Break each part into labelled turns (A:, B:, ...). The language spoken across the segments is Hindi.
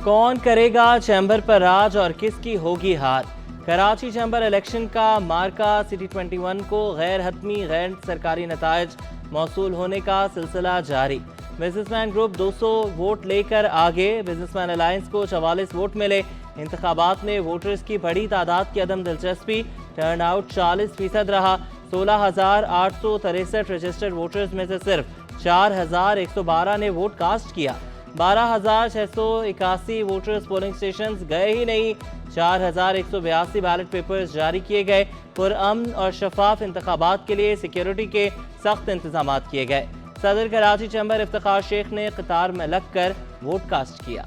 A: कौन करेगा चैम्बर पर राज और किसकी होगी हार। कराची चैम्बर इलेक्शन का मार्का सिटी 21 को गैर हतमी गैर सरकारी नतायज मौसूल होने का सिलसिला जारी। बिजनेसमैन ग्रुप 200 वोट लेकर आगे। बिजनेसमैन अलायंस को 44 वोट मिले। इंतखाबात में वोटर्स की बड़ी तादाद की अदम दिलचस्पी। टर्न आउट 40% रहा। 16,863 रजिस्टर्ड वोटर्स में से सिर्फ 4,112 ने वोट कास्ट किया। 12,681 वोटर्स पोलिंग स्टेशन गए ही नहीं। 4,182 बैलेट पेपर्स जारी किए गए। पुरअमन और शफाफ इंतखाबात के लिए सिक्योरिटी के सख्त इंतजाम किए गए। सदर कराची चैम्बर इफ्तिखार शेख ने कतार में लगकर वोट कास्ट किया।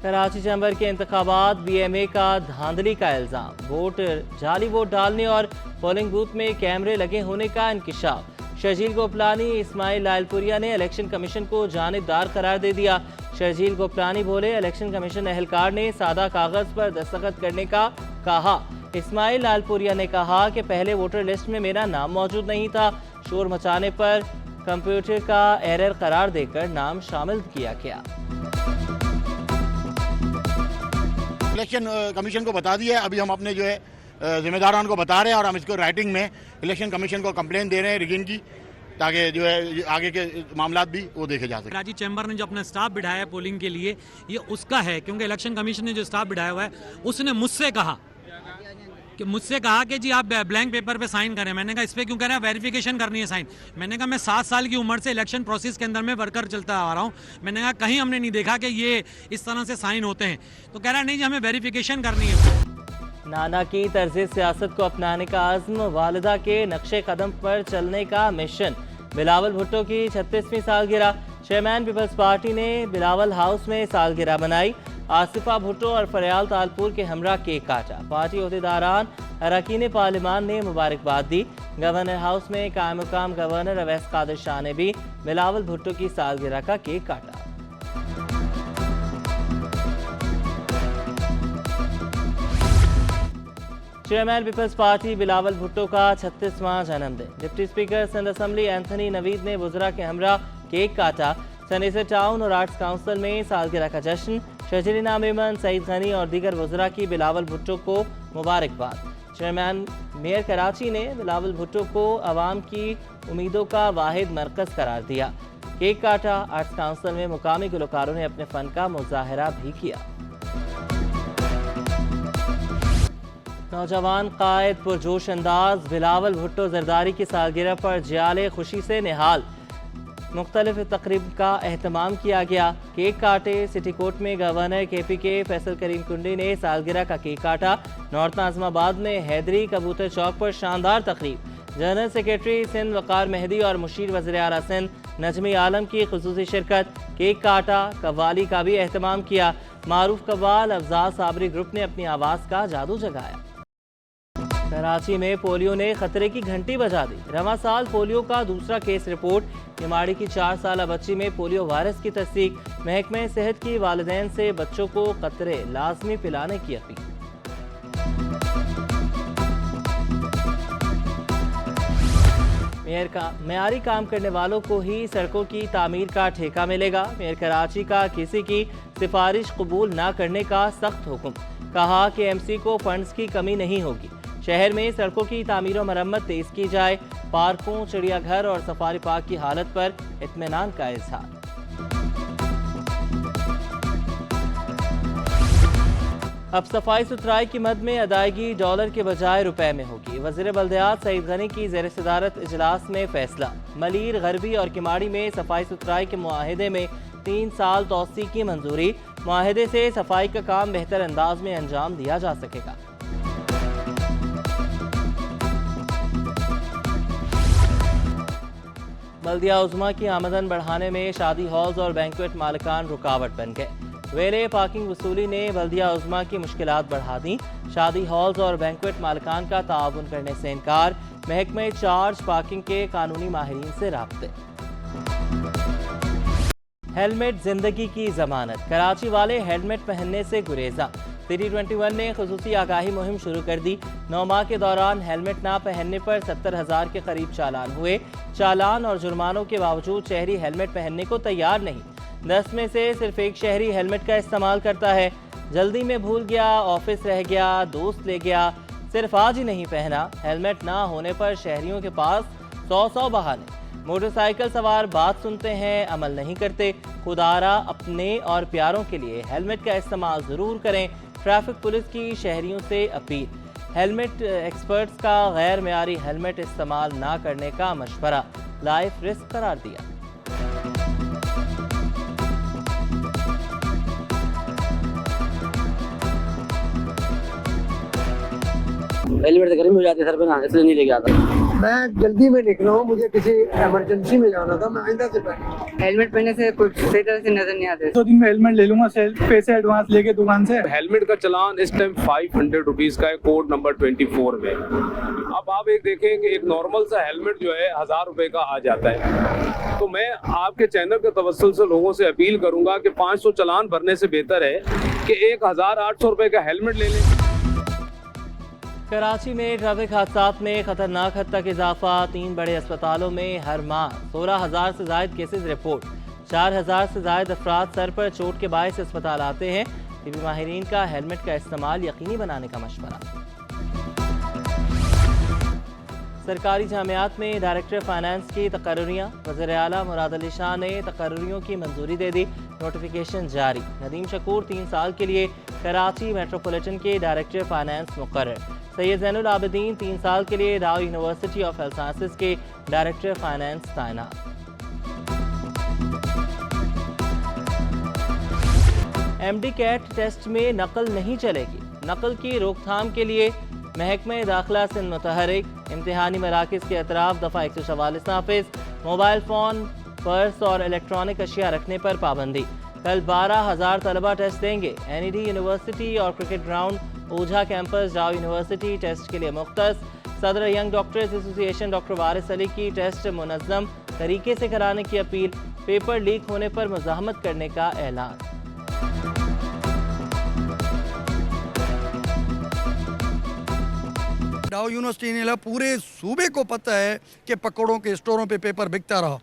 A: कराची चैम्बर के इंतखाबात BMA का धांधली का इल्जाम। जाली वोट डालने और पोलिंग बूथ में कैमरे लगे होने का इंकिशाफ। शर्जील गोपलानी इस्माइल लालपुरिया ने इलेक्शन कमीशन को जानिबदार करार दे दिया। शर्जील गोपलानी बोले, इलेक्शन कमीशन एहलकार ने सादा कागज पर दस्तखत करने का कहा। इस्माइल लालपुरिया ने कहा कि पहले वोटर लिस्ट में मेरा नाम मौजूद नहीं था। शोर मचाने पर कंप्यूटर का एरर करार देकर नाम शामिल किया गया।
B: इलेक्शन कमीशन को बता दिया है। अभी हम अपने जो है जिम्मेदारान को बता रहे हैं और हम इसको राइटिंग में इलेक्शन कमीशन को कंप्लेन दे रहे हैं रिगिंग की, ताकि जो है आगे के मामलात भी वो देखे जा सके।
C: कराची चैम्बर ने जो अपना स्टाफ बिठाया है पोलिंग के लिए, ये उसका है, क्योंकि इलेक्शन कमीशन ने जो स्टाफ बिठाया हुआ है उसने मुझसे कहा कि जी आप ब्लैंक पेपर पे साइन करें। मैंने कहा इस पे क्यों कह रहे हैं, वेरिफिकेशन करनी है साइन। मैंने कहा मैं 7 साल की उम्र से इलेक्शन प्रोसेस के अंदर में वर्कर चलता आ रहा हूँ। मैंने कहा कहीं हमने नहीं देखा कि ये इस तरह से साइन होते हैं। तो कह रहा है नहीं जी हमें वेरिफिकेशन करनी है।
A: नाना की तर्ज सियासत को अपनाने का आज़्म, वालिदा के नक्शे कदम पर चलने का मिशन। बिलावल भुट्टो की 36वीं सालगिरह। चेयरमैन पीपल्स पार्टी ने बिलावल हाउस में सालगिरह मनाई। आसिफा भुट्टो और फरियाल तालपुर के हमरा केक काटा। पार्टी ओहदेदारान अरकान पार्लिमान ने मुबारकबाद दी। गवर्नर हाउस में कायम मुकाम गवर्नर अवैस कादिर शाह ने भी बिलावल भुट्टो की सालगिरह का केक काटा। चेयरमैन पीपल्स पार्टी बिलावल भुट्टो का 36वां जन्मदिन। Deputy speaker Sindh assembly Anthony Naveed ने वुज़रा के हमरा केक काटा। सनेसर टाउन और आर्ट्स काउंसिल में सालगिरह का जश्न। शजरीना मेमन, सईद गनी और दीगर वुज़रा की बिलावल भुट्टो को मुबारकबाद। चेयरमैन मेयर कराची ने बिलावल भुट्टो को अवाम की उम्मीदों का वाहिद मरकज़ करार दिया। केक काटा। आर्ट्स काउंसिल में मुकामी गुलकारों ने अपने फ़न का मुजाहरा भी किया। नौजवान कायद पुरजोश अंदाज। बिलावल भुट्टो जरदारी की सालगिरह पर जियाले खुशी से निहाल। मुख्तलिफ तकरीब का एहतमाम किया गया। केक काटे। सिटी कोर्ट में गवर्नर KPK फैसल करीम कुंडी ने सालगिरह का केक काटा। नॉर्थ नाज़िमाबाद में हैदरी कबूतर चौक पर शानदार तकरीब। जनरल सेक्रेटरी सिंध वकार मेहदी और मुशीर वज़ीर आला सिंध नजमी आलम की खुसूसी शिरकत। केक काटा। कव्वाली का भी एहतमाम किया। मारूफ कव्वाल अफजाल साबरी ग्रुप ने अपनी आवाज़ का जादू जगाया। कराची में पोलियो ने खतरे की घंटी बजा दी। रवां साल पोलियो का दूसरा केस रिपोर्ट। निमाड़ी की 4 साला बच्ची में पोलियो वायरस की तस्दीक। महकमे सेहत की वालिदैन से बच्चों को कतरे लाजमी पिलाने की अपील। मेयारी काम करने वालों को ही सड़कों की तामीर का ठेका मिलेगा। मेयर कराची का किसी की सिफारिश कबूल न करने का सख्त हुक्म। कहा कि MC को फंड्स की कमी नहीं होगी। शहर में सड़कों की तामीर और मरम्मत तेज की जाए। पार्कों, चिड़ियाघर और सफारी पार्क की हालत पर इत्मीनान का इजहार। अब सफाई सुथराई की मद में अदायगी डॉलर के बजाय रुपए में होगी। वज़ीर बल्दियात सईद गनी की ज़ेर सदारत इजलास में फैसला। मलीर, गरबी और किमाड़ी में सफाई सुथराई के मुआहदे में 3 साल तौसी की मंजूरी। मुआहदे से सफाई का काम बेहतर अंदाज में अंजाम दिया जा सकेगा। बल्दिया उज़्मा की आमदन बढ़ाने में शादी हॉल्स और बैंक्वेट मालिकान रुकावट बन गए। वेले पार्किंग वसूली ने बल्दिया उज़्मा की मुश्किलात बढ़ा दी। शादी हॉल्स और बैंक्वेट मालिकान का ताउन करने से इनकार। महकमे चार्ज पार्किंग के कानूनी माहिरीन से राब्ते। हेलमेट जिंदगी की जमानत। कराची वाले हेलमेट पहनने से गुरेजा। सिटी 21 ने खुसूसी आगाही मुहिम शुरू कर दी। 9 माह के दौरान हेलमेट ना पहनने पर 70,000 के करीब चालान हुए। चालान और जुर्मानों के बावजूद शहरी हेलमेट पहनने को तैयार नहीं। 10 में से सिर्फ एक शहरी हेलमेट का इस्तेमाल करता है। जल्दी में भूल गया, ऑफिस रह गया, दोस्त ले गया, सिर्फ आज ही नहीं पहना। हेलमेट ना होने पर शहरियों के पास 100 बहाने। मोटरसाइकिल सवार बात सुनते हैं, अमल नहीं करते। खुदारा अपने और प्यारों के लिए हेलमेट का इस्तेमाल ज़रूर करें। ट्रैफिक पुलिस की शहरियों से अपील। हेलमेट एक्सपर्ट्स का गैर मेयारी हेलमेट इस्तेमाल ना करने का मशवरा। लाइफ रिस्क करार दिया।
D: हेलमेट से गर्मी हो जाती है सर पे ना, इसलिए नहीं लेके आता।
E: मैं जल्दी में निकला हूँ, मुझे किसी इमरजेंसी में जाना था, मैं आइंदा से पहले
F: हेलमेट पहनने से कुछ सही तरह से नजर नहीं आते।
E: 2 दिन में हेलमेट ले लूंगा पैसे एडवांस लेके दुकान से।
G: हेलमेट का चलान इस टाइम 500 रुपीज का है, कोड नंबर 24 में। अब आप एक देखेंगे, एक नॉर्मल सा हेलमेट जो है 1000 रुपए का आ जाता है। तो मैं आपके चैनल के तवस्सुल से लोगों से अपील करूंगा कि 500 चलान भरने से बेहतर है कि 1800 रुपए का हेलमेट ले लें।
A: कराची में ट्रैफिक हादसात में खतरनाक हद तक इजाफा। 3 बड़े अस्पतालों में हर माह 16,000 से जायद केसेस रिपोर्ट। 4,000 से जायद अफराद सर पर चोट के बायस अस्पताल आते हैं। टीबी माहिरीन का हेलमेट का इस्तेमाल यकीनी बनाने का मशवरा। सरकारी जामियात में डायरेक्टर फाइनेंस की तकर्रियाँ। वज़ीर आला मुराद अली शाह ने तकर्रियों की मंजूरी दे दी। नोटिफिकेशन जारी। नदीम शकूर 3 साल के लिए कराची मेट्रोपॉलिटन के डायरेक्टर फाइनेंस मुकर्रर। सैयद ज़ैनुल आबिदीन 3 साल के लिए डाउ यूनिवर्सिटी ऑफ हेल्थ साइंसेज के डायरेक्टर फाइनेंस तैनात। MD कैट टेस्ट में नकल नहीं चलेगी। नकल की रोकथाम के लिए महकमे दाखिला से मुतहरिक। इम्तिहानी मराकज़ के अतराफ दफ़ा 144 नाफिज। मोबाइल फ़ोन, पर्स और इलेक्ट्रॉनिक अशिया रखने पर पाबंदी। कल 12,000 तलबा टेस्ट देंगे। NED यूनिवर्सिटी और क्रिकेट ग्राउंड ओझा कैंपस जाओ यूनिवर्सिटी टेस्ट के लिए मुख्तस। सदर यंग डॉक्टर्स एसोसिएशन डॉक्टर वारिस अली की टेस्ट मुनज़्ज़म तरीके से कराने की अपील। पेपर लीक होने पर मुज़ाहमत करने का ऐलान।
E: डाउ यूनिवर्सिटी ने पूरे सूबे को पता है कि पकौड़ों के स्टोरों पे पेपर बिकता रहा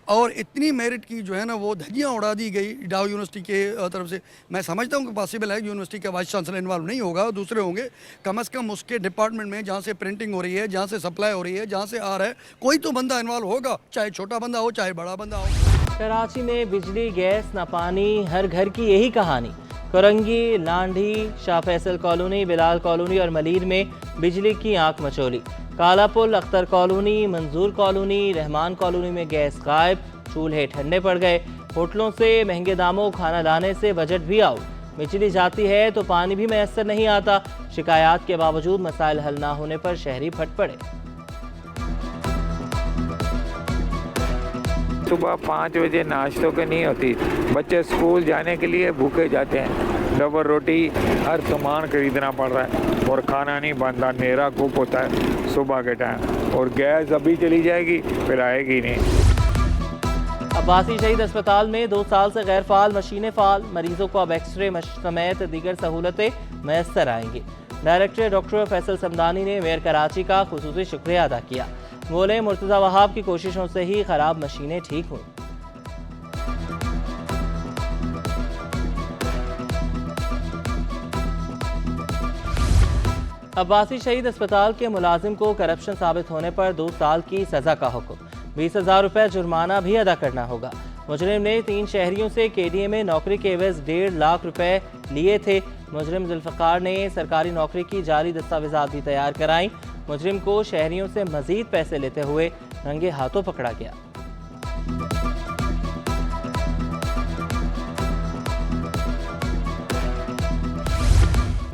E: और इतनी मेरिट की जो है ना वो धज्जियाँ उड़ा दी गई डाउ यूनिवर्सिटी के तरफ से। मैं समझता हूँ कि पॉसिबल है यूनिवर्सिटी का वाइस चांसलर इन्वॉल्व नहीं होगा, दूसरे होंगे। कम से कम उसके डिपार्टमेंट में जहाँ से प्रिंटिंग हो रही है, जहाँ से सप्लाई हो रही है, जहाँ से आ रहा है, कोई तो बंदा इन्वॉल्व होगा, चाहे छोटा बंदा हो चाहे बड़ा बंदा हो।
A: कराची में बिजली, गैस, न पानी, हर घर की यही कहानी। कोरंगी, लांढी, शाह फैसल कॉलोनी, बिलाल कॉलोनी और मलीर में बिजली की आंख मचोली। कालापुल, अख्तर कॉलोनी, मंजूर कॉलोनी, रहमान कॉलोनी में गैस गायब। चूल्हे ठंडे पड़ गए। होटलों से महंगे दामों खाना लाने से बजट भी आउट। बिजली जाती है तो पानी भी मैसर नहीं आता। शिकायत के बावजूद मसाइल हल ना होने पर शहरी फट पड़े।
H: सुबह 5 बजे नाश्तों की नहीं होती। बच्चे स्कूल जाने के लिए भूखे जाते हैं। डबल रोटी, हर सामान खरीदना पड़ रहा है और खाना नहीं बनता। अंधेरा खूब होता है सुबह के टाइम और गैस अभी चली जाएगी फिर आएगी नहीं।
A: अब्बासी शहीद अस्पताल में 2 साल से गैर फाल मशीनें फाल। मरीजों को अब एक्सरे समेत दीगर सहूलतें मैसर आएंगी। डायरेक्टर डॉक्टर फैसल समदानी ने मेयर कराची का खुसूसी शुक्रिया अदा किया। बोले मुर्तज़ा वहाब की कोशिशों से ही खराब मशीनें ठीक हुई। अब्बासी शहीद अस्पताल के मुलाजिम को करप्शन साबित होने पर 2 साल की सजा का हुक्म। 20,000 रुपये जुर्माना भी अदा करना होगा। मुजरिम ने 3 शहरियों से KDA में नौकरी के एवज 1.5 लाख रुपए लिए थे। मुजरिम जुल्फ़िकार ने सरकारी नौकरी की जाली दस्तावेजात भी तैयार कराई। मुजरिम को शहरियों से मजीद पैसे लेते हुए रंगे हाथों पकड़ा गया।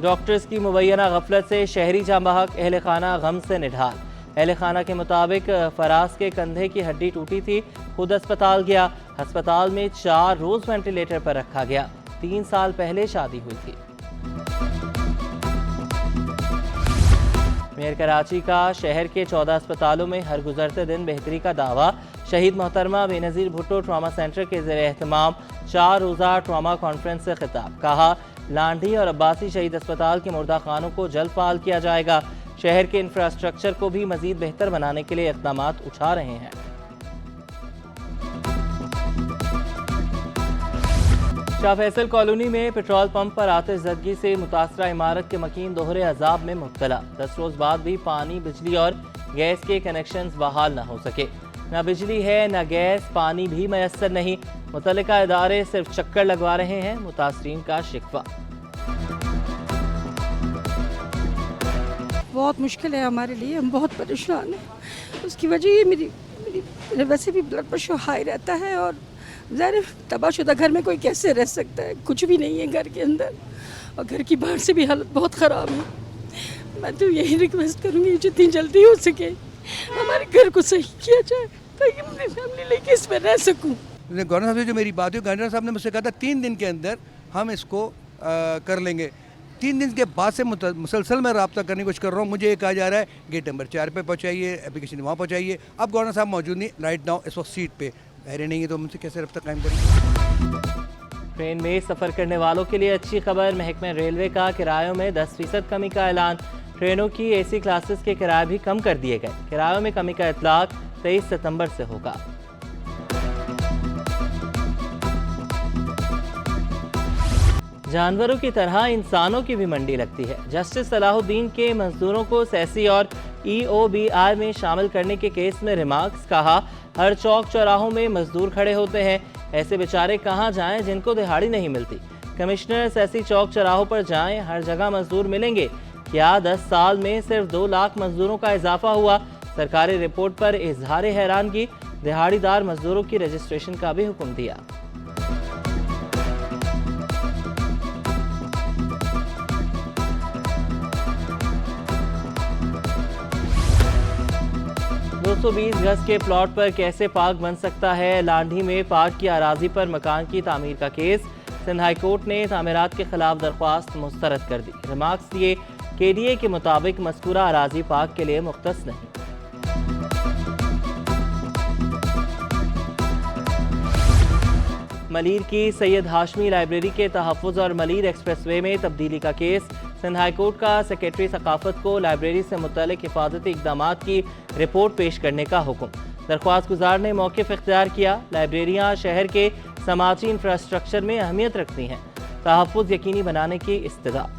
A: डॉक्टर्स की मुबैना गफलत से शहरी जांबहक, अहल खाना गम से निढाल। अहल खाना के मुताबिक फराज के कंधे की हड्डी टूटी थी, खुद अस्पताल गया। अस्पताल में 4 रोज वेंटिलेटर पर रखा गया। 3 साल पहले शादी हुई थी। मेयर कराची का शहर के 14 अस्पतालों में हर गुजरते दिन बेहतरी का दावा। शहीद मोहतरमा बेनज़ीर भुट्टो ट्रामा सेंटर के ज़ेर एहतमाम 4 रोज़ा ट्रामा कॉन्फ्रेंस से खिताब। कहा लांडी और अब्बासी शहीद अस्पताल के मुर्दा खानों को जल्द फाल किया जाएगा। शहर के इंफ्रास्ट्रक्चर को भी मजीद बेहतर बनाने के लिए इक़दाम उठा रहे हैं। शाह फैसल कॉलोनी में पेट्रोल पंप पर आतिशज़दगी से मुतासरा इमारत के मकीन दोहरे अजाब में मुब्तला। 10 रोज बाद भी पानी, बिजली और गैस के कनेक्शंस बहाल न हो सके। न बिजली है न गैस, पानी भी मैसर नहीं। मुतल्लिका इदारे सिर्फ चक्कर लगवा रहे हैं। मुतासरीन का शिकवा।
I: बहुत मुश्किल है हमारे लिए, हम बहुत परेशान हैं। उसकी वजह ये मेरी वैसे भी ब्लड प्रेशर हाई रहता है और ज़ाहिर तबाहशुदा घर में कोई कैसे रह सकता है, कुछ भी नहीं है घर के अंदर और घर की बाहर से भी हालत बहुत ख़राब है। मैं तो यही रिक्वेस्ट करूँगी जितनी जल्दी हो सके हमारे घर को सही किया जाए ताकि मैं अपनी फैमिली लेके इसमें रह सकूँ।
E: गवर्नर साहब से जो मेरी बात हुई, गवर्नर साहब ने मुझसे कहा था 3 दिन के अंदर हम इसको कर लेंगे। 3 दिन के बाद से मुसलसल मैं रब्ता करने की कोशिश कर रहा हूँ। मुझे ये कहा जा रहा है गेट नंबर 4 पे पहुँचाइए, एप्लीकेशन वहाँ पहुँचाइए। अब गवर्नर साहब मौजूद नहीं, राइट नाउ इस वक्त सीट पे ठहरे नहीं है, तो मुझसे कैसे रब्ता कायम करेंगे।
A: ट्रेन में सफ़र करने वालों के लिए अच्छी खबर। महकमे रेलवे का किरायों में 10% कमी का ऐलान। ट्रेनों की AC क्लासेस के किराए भी कम कर दिए गए। किरायों में कमी का इतलाक 23 सितंबर से होगा। जानवरों की तरह इंसानों की भी मंडी लगती है। जस्टिस सलाहुद्दीन के मजदूरों को सेसी और EOBR में शामिल करने के केस में रिमार्क्स। कहा, हर चौक चौराहों में मजदूर खड़े होते हैं, ऐसे बेचारे कहाँ जाएं जिनको दिहाड़ी नहीं मिलती। कमिश्नर सेसी चौक चौराहों पर जाएं, हर जगह मजदूर मिलेंगे। क्या 10 साल में सिर्फ 2 लाख मजदूरों का इजाफा हुआ? सरकारी रिपोर्ट पर इजहार हैरानगी। दिहाड़ीदार मजदूरों की रजिस्ट्रेशन का भी हुक्म दिया। दो 220 गज के प्लॉट पर कैसे पार्क बन सकता है? लांढी में पार्क की अराजी पर मकान की तामीर का केस। सिंध हाई कोर्ट ने तामीरात के खिलाफ दरख्वास्त मुस्तरद कर दी। रिमार्क्स दिए, KDA के मुताबिक मज़कूरा अराजी पार्क के लिए मुख्तस नहीं। मलीर की सैयद हाशमी लाइब्रेरी के तहफ़्फ़ुज़ और मलीर एक्सप्रेसवे में तब्दीली का केस। सिंध हाई कोर्ट का सेक्रेटरी सकाफत को लाइब्रेरी से मुतल्लिक़ हिफाजती इक़दामात की रिपोर्ट पेश करने का हुक्म। दरख्वास्त गुजार ने मौक़िफ़ इख्तियार किया। लाइब्रेरियाँ शहर के समाजी इंफ्रास्ट्रक्चर में अहमियत रखती हैं। तहफ़्फ़ुज़ यकीनी बनाने की इस्तदा।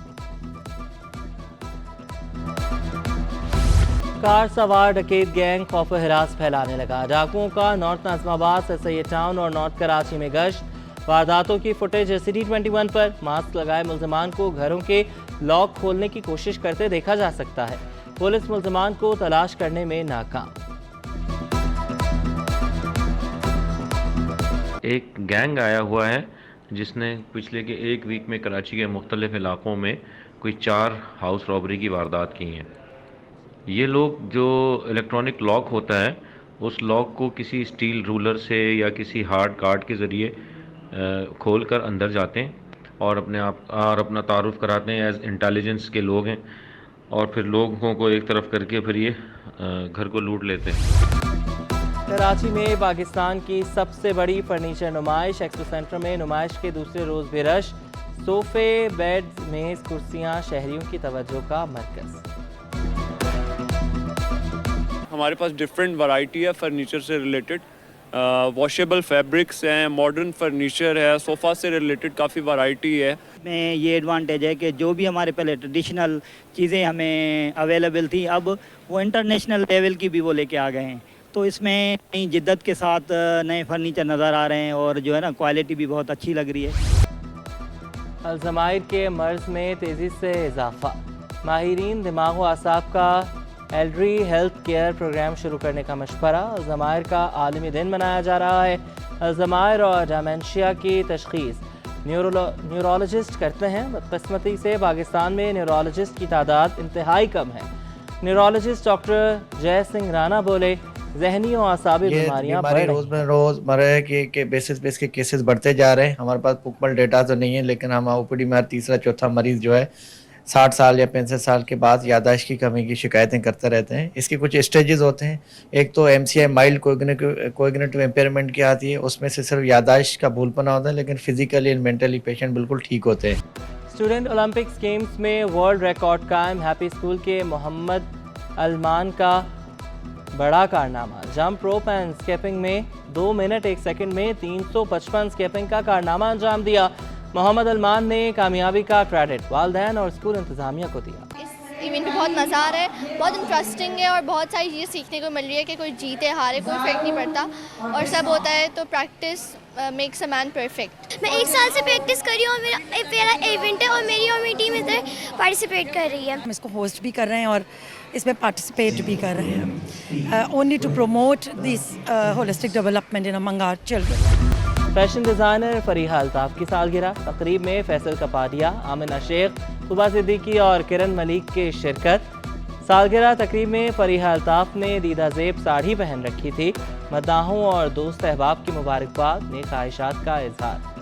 A: कार सवार डकैत गैंग खौफ हिरास फैलाने लगा। डाकुओं का नॉर्थ नाज़िमाबाद, सैयद टाउन और नॉर्थ कराची में गश्त। वारदातों की फुटेज City21 पर। मास्क लगाए मुल्ज़िमान को घरों के लॉक खोलने की कोशिश करते देखा जा सकता है। पुलिस मुल्ज़िमान को तलाश करने में नाकाम।
J: एक गैंग आया हुआ है जिसने पिछले के 1 वीक में कराची के मुख्तलिफ इलाकों में कोई 4 हाउस रॉबरी की वारदात की हैं। ये लोग जो इलेक्ट्रॉनिक लॉक होता है उस लॉक को किसी स्टील रूलर से या किसी हार्ड कार्ड के ज़रिए खोल कर अंदर जाते हैं और अपना तारुफ कराते हैं एज इंटेलिजेंस के लोग हैं और फिर लोगों को एक तरफ करके फिर ये घर को लूट लेते हैं।
A: कराची में पाकिस्तान की सबसे बड़ी फर्नीचर नुमाइश। एक्सपो सेंटर में नुमाइश के दूसरे रोज़ भी रश। सोफ़े, बेड, मेज़, कुर्सियाँ शहरियों की तवज्जो का मरकज़।
K: हमारे पास डिफरेंट वैरायटी है फर्नीचर से रिलेटेड। वॉशेबल फैब्रिक्स हैं, मॉडर्न फर्नीचर है, सोफ़ा से रिलेटेड काफ़ी वैरायटी है।
L: में ये एडवांटेज है कि जो भी हमारे पहले ट्रेडिशनल चीज़ें हमें अवेलेबल थी, अब वो इंटरनेशनल लेवल की भी वो लेके आ गए हैं। तो इसमें नई जिद्दत के साथ नए फर्नीचर नज़र आ रहे हैं और जो है ना क्वालिटी भी बहुत अच्छी लग रही है।
A: अल्ज़ाइमर के मर्ज़ में तेज़ी से इजाफा। माहिरीन दिमाग व आसाब का एल्डरी हेल्थ केयर प्रोग्राम शुरू करने का मशवरा। अल्ज़ाइमर का आलमी दिन मनाया जा रहा है। अल्ज़ाइमर और डेमेंशिया की तशख़ीस न्यूरोलॉजिस्ट करते हैं। बदकिस्मती से पाकिस्तान में न्यूरोलॉजिस्ट की तादाद इंतहाई कम है। न्यूरोलॉजिस्ट डॉक्टर जय सिंह राणा बोले, ज़हनी और आसाबी बीमारियाँ
M: रोज़मर्रा के बेसिस पे इसके केसेस बढ़ते जा रहे हैं। हमारे पास पुकमल डेटा तो नहीं है, लेकिन हम OPD में तीसरा चौथा मरीज़ जो है 60 साल या 65 साल के बाद यादाश्त की कमी की शिकायतें करते रहते हैं। इसके कुछ स्टेजेस होते हैं। एक तो MCI माइल्ड कोग्निटिव इम्पेयरमेंट की आती है, उसमें से सिर्फ यादाश्त का भूलपना होता है, लेकिन फिजिकली एंड मेंटली पेशेंट बिल्कुल ठीक होते हैं।
A: स्टूडेंट ओलंपिक्स गेम्स में वर्ल्ड रिकॉर्ड कायम। हैप्पी स्कूल के मोहम्मद अलमान का बड़ा कारनामा। जंप रोप एंड स्केपिंग में 2 मिनट 1 सेकंड में 355 स्केपिंग का कारनामा अंजाम दिया। मोहम्मद अलमान ने कामयाबी का क्रेडिट वालिदैन और स्कूल इंतजामिया को दिया।
N: इस इवेंट में बहुत मज़ा आ रहा है, बहुत इंटरेस्टिंग है और बहुत सारी चीज़ें सीखने को मिल रही है कि कोई जीते हारे कोई फर्क नहीं पड़ता और सब होता है, तो practice makes a man perfect.
O: मैं 1 साल से प्रैक्टिस कर रही हूँ और मेरा इवेंट है और मेरी टीम इधर पार्टिसिपेट कर रही है।
I: हम इसको होस्ट भी कर रहे हैं और इसमें पार्टिसिपेट भी कर रहे हैं, only to promote this holistic development in among our children.
A: Fashion designer Fariha Altaf की सालगिरह। तकरीब में फैसल कपाडिया, आमिना शेख, सुबा सिद्दीकी और किरण मलिक की शिरकत। सालगिरह तकरीब में फरीहा अल्ताफ ने दीदा ज़ेब साड़ी पहन रखी थी। मद्दाहों और दोस्त अहबाब की मुबारकबाद, नेक ख्वाहिशात का इजहार।